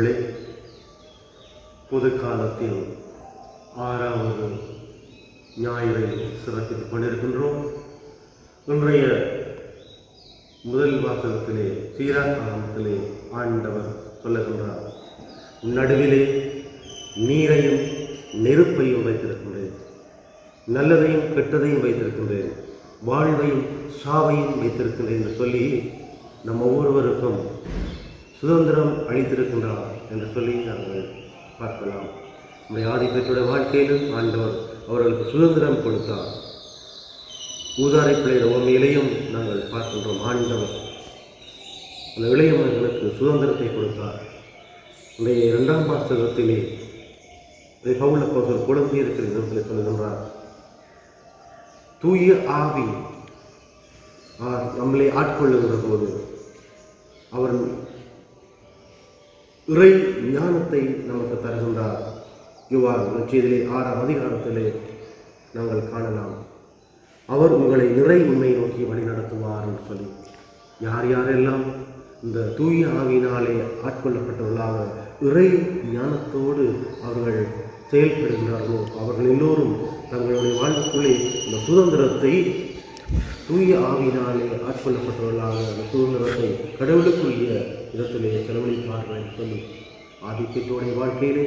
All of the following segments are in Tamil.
அன்புள்ளங்களே, பொது காலத்தில் 6வது ஞாயிறை சிறப்பித்துக் கொண்டிருக்கின்றோம். இன்றைய முதல் வாசகத்திலே சீராக்காலத்திலே ஆண்டவர் சொல்லுகின்றார், நடுவிலே நீரையும் நெருப்பையும் வைத்திருக்கின்றேன், நல்லதையும் கெட்டதையும் வைத்திருக்கின்றேன், வாழ்வையும் சாவையும் வைத்திருக்கின்றேன் என்று சொல்லி நம் ஒவ்வொருவருக்கும் சுதந்திரம் அளித்திருக்கின்றார் என்று சொல்லி நாங்கள் பார்க்கலாம். நம்முடைய ஆதிக்கத்துடைய வாழ்க்கையிலும் ஆண்டவர் அவர்களுக்கு சுதந்திரம் கொடுத்தார். ஊதாரை பிள்ளைய உண்மையிலையும் நாங்கள் பார்க்கின்றோம். ஆண்டவர் அந்த இளையவர்களுக்கு சுதந்திரத்தை கொடுத்தார். இன்றைய 2ஆம் வாசகத்திலே பவுல் அப்போஸ்தலர் குழம்பி இருக்கிற இடத்தில் சொல்கின்றார், தூய ஆவி நம்மளை ஆட்கொள்ளுகின்ற போது அவர் இறை ஞானத்தை நமக்கு தருகின்றார். யோவான் நற்செய்தியிலே 6ஆம் அதிகாரத்திலே நாங்கள் காணலாம், அவர் உங்களை நிறை உண்மையை நோக்கி வழி நடத்துவார் என்று சொல்லி. யார் யாரெல்லாம் இந்த தூய ஆவியினாலே ஆட்கொள்ளப்பட்டவர்களாக இறை ஞானத்தோடு அவர்கள் செயல்படுகின்றார்களோ அவர்கள் எல்லோரும் தங்களுடைய வாழ்வுக்குள்ளே இந்த சுதந்திரத்தை தூய ஆவியினாலே ஆட்கொள்ளப்பட்டவர்களாக அந்த சுதந்திரத்தை கடவுளுக்குரிய இடத்திலே செலவழிப்பார்கள் என்று சொல்லி ஆதிக்கத்தோடைய வாழ்க்கையிலே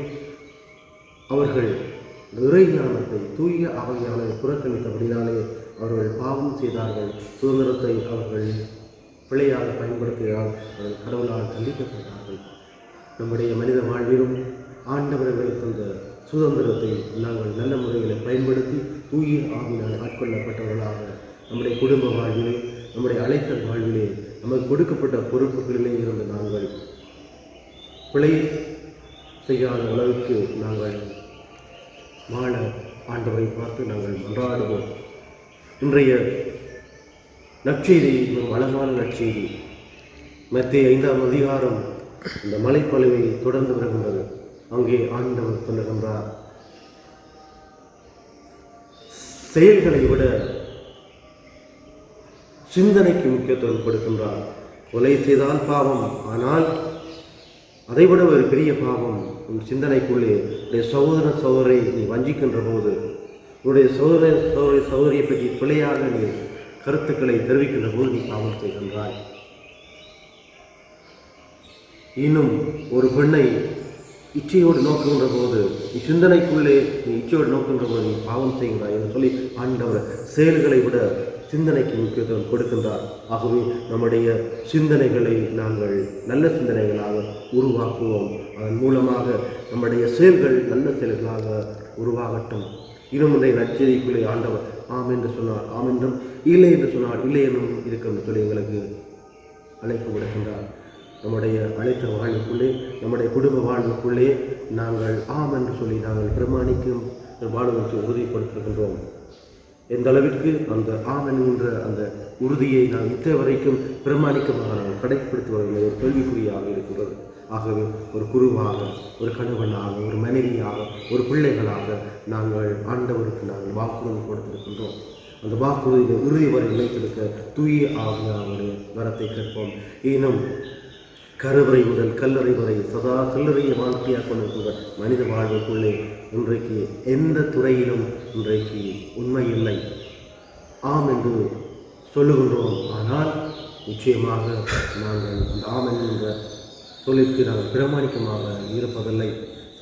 அவர்கள் இறை ஞானத்தை தூய ஆவியானதை புறக்கணித்தபடினாலே அவர்கள் பாவம் செய்தார்கள். சுதந்திரத்தை அவர்கள் பிழையாக பயன்படுத்தினால் அவர்கள் கடவுளால் தண்டிக்கப்பட்டார்கள். நம்முடைய மனித வாழ்விலும் ஆண்டவர்களுக்கு அந்த சுதந்திரத்தை நாங்கள் நல்ல முறையில் பயன்படுத்தி தூய ஆவியினால் ஆட்கொள்ளப்பட்டவர்களாக நம்முடைய குடும்ப வாழ்விலே, நம்முடைய அழைத்தல் வாழ்விலே, நமக்கு கொடுக்கப்பட்ட பொறுப்புகளிலே இருந்து நாங்கள் பிழை செய்யாத அளவுக்கு நாங்கள் வாழ ஆண்டவரை பார்த்து நாங்கள் மன்றாடுவோம். இன்றைய நற்செய்தி அழகான நற்செய்தி. மத்தேயு 5ஆம் அதிகாரம் இந்த மலைப்பொழிவை தொடர்ந்து வருகின்றது. அங்கே ஆண்டவர் சொல்லுகின்றார், செயல்களை விட சிந்தனைக்கு முக்கியத்துவம் கொடுக்கின்றார். கொலை செய்தால் பாவம், ஆனால் அதைவிட ஒரு பெரிய பாவம் உன் சிந்தனைக்குள்ளே உடைய சகோதர சகோதரை நீ வஞ்சிக்கின்ற போது, உன்னுடைய சகோதரியை பற்றி பிழையாக நீ கருத்துக்களை தெரிவிக்கின்ற போது நீ பாவம் செய்கின்றாய். இன்னும் ஒரு பெண்ணை இச்சையோடு நோக்குகின்ற போது, நீ சிந்தனைக்குள்ளே நீ இச்சையோடு நோக்குகின்ற போது நீ பாவம் செய்கிறாய் என்று சொல்லி ஆண்டவர் செயல்களை விட சிந்தனைக்கு முக்கியத்துவம் கொடுக்கின்றார். ஆகவே நம்முடைய சிந்தனைகளை நாங்கள் நல்ல சிந்தனைகளாக உருவாக்குவோம். அதன் மூலமாக நம்முடைய செயல்கள் நல்ல செயல்களாக உருவாகட்டும். இன்னும் இன்றைய நற்செய்திக்குள்ளே ஆண்டவர் ஆம் என்று சொன்னார் ஆம் என்றும், இல்லை என்று சொன்னால் இல்லை என்றும் இருக்கும் சொல்லி எங்களுக்கு அழைப்பு விடுக்கின்றார். நம்முடைய அழைத்த வாழ்வுக்குள்ளே, நம்முடைய குடும்ப வாழ்வுக்குள்ளே நாங்கள் ஆம் என்று சொல்லி நாங்கள் பிரமாணிக்கும் வாழ்வுக்கு உறுதிப்படுத்திருக்கின்றோம். எந்த அளவிற்கு அந்த ஆம் என்கின்ற அந்த உறுதியை நாம் இத்தனை வரைக்கும் பிரமாணிக்கமாக நாங்கள் கடைப்பிடித்து வருகிற ஒரு கேள்விக்குறியாக இருக்கிறது. ஆகவே ஒரு குருவாக, ஒரு கணவனாக, ஒரு மனைவியாக, ஒரு பிள்ளைகளாக நாங்கள் ஆண்டவருக்கு நாங்கள் வாக்குறுதி கொடுத்திருக்கின்றோம். அந்த வாக்குறுதியை இறுதி வரை நிலைத்திருக்க தூய ஆவியாருடைய வரத்தை கேட்போம். இன்னும் கருவறை முதல் கல்லறை வரை சதா கல்லறையை வாழ்க்கையாக கொண்டிருக்கின்ற மனித வாழ்வுக்குள்ளே இன்றைக்கு எந்த துறையிலும் இன்றைக்கு உண்மை இல்லை. ஆம் என்று சொல்லுகின்றோம், ஆனால் நிச்சயமாக நாங்கள் அந்த ஆம் என்கின்ற சொல்லிற்கு நாங்கள் பிரமாணிக்கமாக இருப்பதில்லை.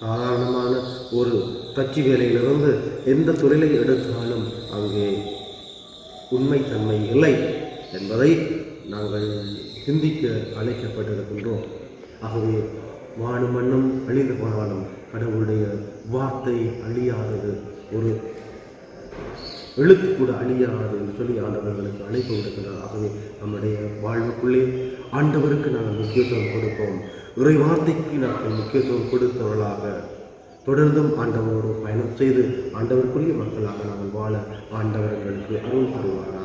சாதாரணமான ஒரு கட்சி வேலையிலிருந்து எந்த தொழிலை எடுத்தாலும் அங்கே உண்மைத்தன்மை இல்லை என்பதை நாங்கள் சிந்திக்க அழைக்கப்பட்டிருக்கின்றோம். ஆகவே வானும் மண்ணும் அழிந்து போனாலும் கடவுளுடைய வார்த்தை அழியாதது, ஒரு எழுத்து கூட அழியாது என்று சொல்லி ஆண்டவர்களுக்கு அழைப்பு விடுக்கிறார். ஆகவே நம்முடைய வாழ்வுக்குள்ளே ஆண்டவருக்கு நாங்கள் முக்கியத்துவம் கொடுப்போம். இறை வார்த்தைக்கு நாங்கள் முக்கியத்துவம் கொடுத்தவர்களாக தொடர்ந்தும் ஆண்டவரோடு பயணம் செய்து ஆண்டவருக்குரிய மக்களாக நாங்கள் வாழ ஆண்டவர்களுக்கு அருள் தருவார்கள்.